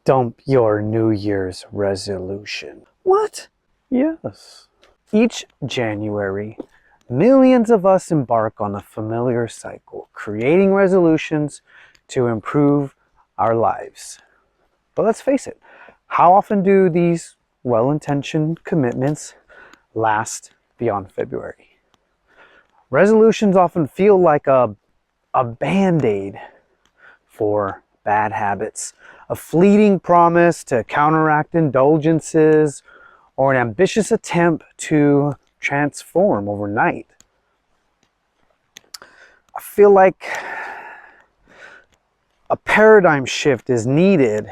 Dump your New Year's resolution. What? Yes. Each January, millions of us embark on a familiar cycle, creating resolutions to improve our lives. But let's face it, how often do these well-intentioned commitments last beyond February? Resolutions often feel like a band-aid for bad habits, a fleeting promise to counteract indulgences, or an ambitious attempt to transform overnight. I feel like a paradigm shift is needed.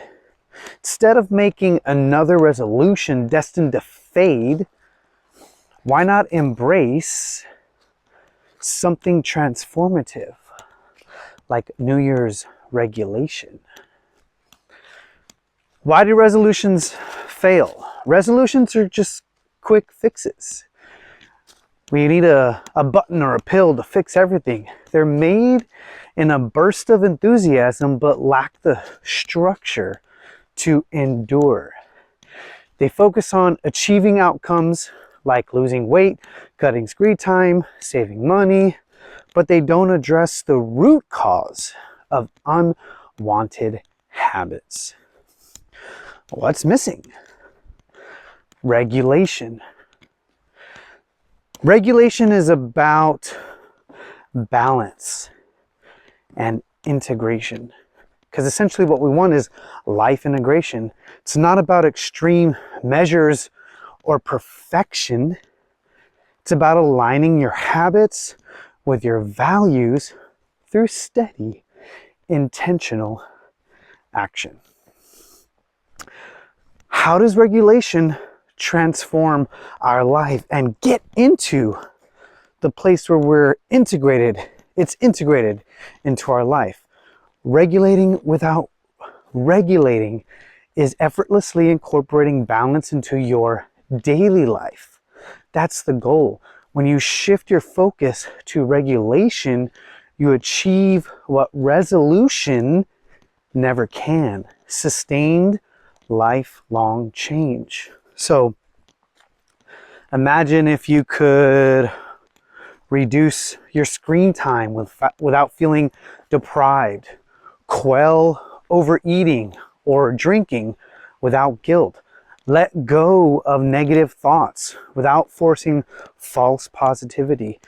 Instead of making another resolution destined to fade, why not embrace something transformative, like New Year's regulation? Why do resolutions fail? Resolutions are just quick fixes. We need a button or a pill to fix everything. They're made in a burst of enthusiasm but lack the structure to endure. They focus on achieving outcomes like losing weight, cutting screen time, saving money, but they don't address the root cause of unwanted habits. What's missing? Regulation. Regulation is about balance and integration. Because essentially what we want is life integration. It's not about extreme measures or perfection. It's about aligning your habits with your values through steady, intentional action. How does regulation transform our life and get into the place where we're integrated? It's integrated into our life. Regulating without regulating is effortlessly incorporating balance into your daily life. That's the goal. When you shift your focus to regulation, you achieve what resolution never can: sustained lifelong change. So imagine if you could reduce your screen time without feeling deprived, quell overeating or drinking without guilt, let go of negative thoughts without forcing false positivity,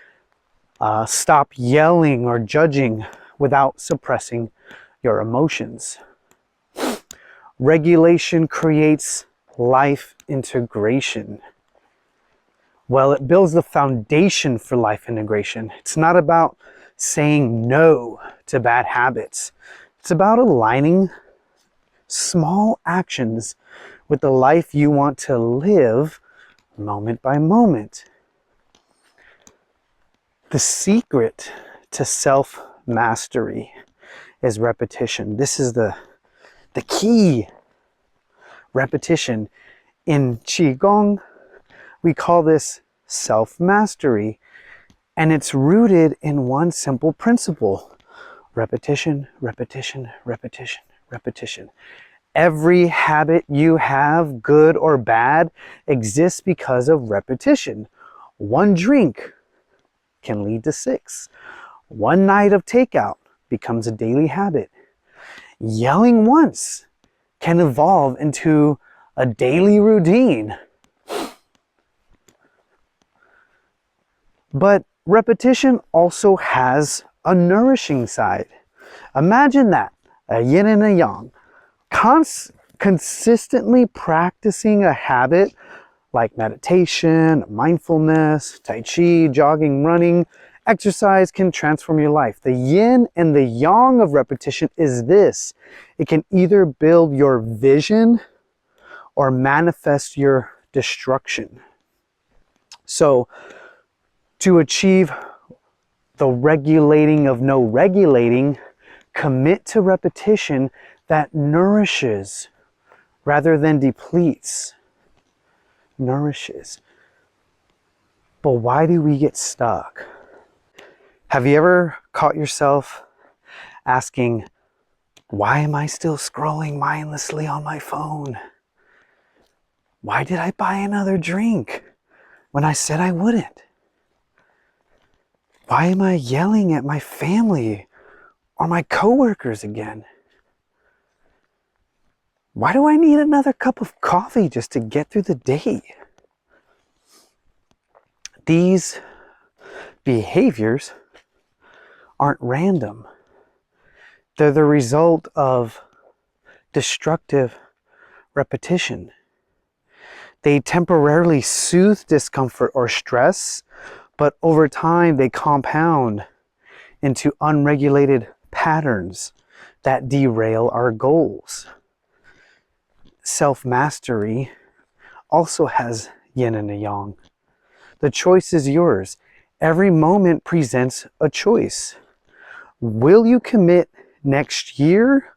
stop yelling or judging without suppressing your emotions. Regulation creates life integration. Well, it builds the foundation for life integration. It's not about saying no to bad habits. It's about aligning small actions with the life you want to live moment by moment. The secret to self-mastery is repetition. This is the key. Repetition. In Qigong, we call this self-mastery, and it's rooted in one simple principle: repetition, repetition, repetition, repetition. Every habit you have, good or bad, exists because of repetition. One drink can lead to 6. One night of takeout becomes a daily habit. Yelling once can evolve into a daily routine. But repetition also has a nourishing side. Imagine that, a yin and a yang. Consistently practicing a habit like meditation, mindfulness, tai chi, jogging, running, exercise can transform your life. The yin and the yang of repetition is this: it can either build your vision or manifest your destruction. So, to achieve the regulating of no regulating, commit to repetition that nourishes rather than depletes. Nourishes. But why do we get stuck? Have you ever caught yourself asking, Why am I still scrolling mindlessly on my phone? Why did I buy another drink when I said I wouldn't? Why am I yelling at my family or my coworkers again? Why do I need another cup of coffee just to get through the day? These behaviors aren't random. They're the result of destructive repetition. They temporarily soothe discomfort or stress, but over time they compound into unregulated patterns that derail our goals. Self-mastery also has yin and a yang. The choice is yours. Every moment presents a choice. Will you commit next year?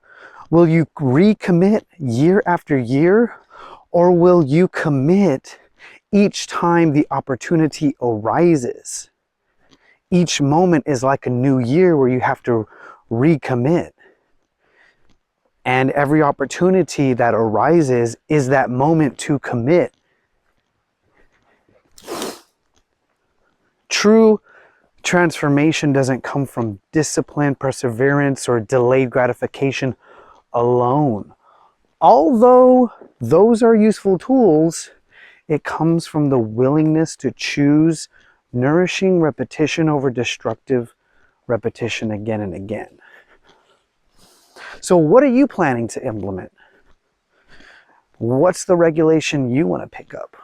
Will you recommit year after year? Or will you commit each time the opportunity arises? Each moment is like a new year where you have to recommit. And every opportunity that arises is that moment to commit. True transformation doesn't come from discipline, perseverance, or delayed gratification alone. Although those are useful tools, it comes from the willingness to choose nourishing repetition over destructive repetition again and again. So what are you planning to implement? What's the regulation you want to pick up?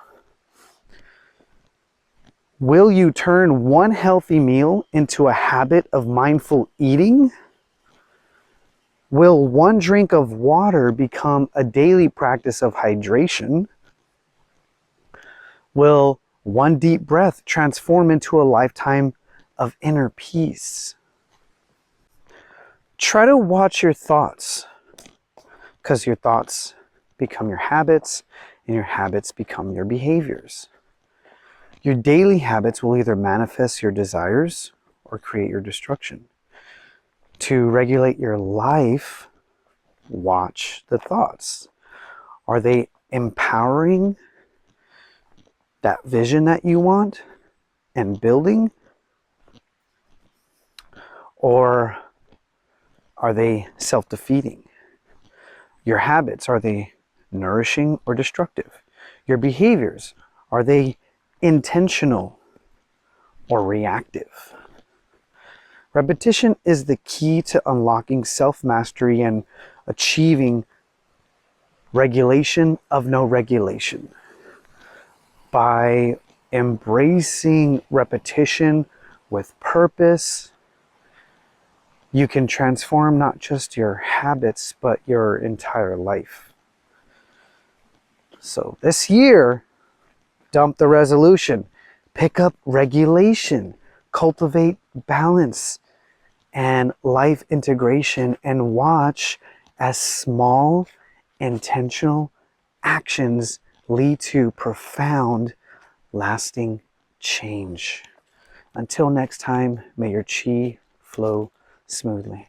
Will you turn one healthy meal into a habit of mindful eating? Will one drink of water become a daily practice of hydration? Will one deep breath transform into a lifetime of inner peace? Try to watch your thoughts, because your thoughts become your habits, and your habits become your behaviors. Your daily habits will either manifest your desires or create your destruction. To regulate your life, watch the thoughts. Are they empowering that vision that you want and building? Or are they self-defeating? Your habits, are they nourishing or destructive? Your behaviors, are they intentional or reactive? Repetition is the key to unlocking self-mastery and achieving regulation of no regulation. By embracing repetition with purpose, you can transform not just your habits, but your entire life. So this year, dump the resolution, pick up regulation, cultivate balance and life integration, and watch as small, intentional actions lead to profound, lasting change. Until next time, may your chi flow smoothly.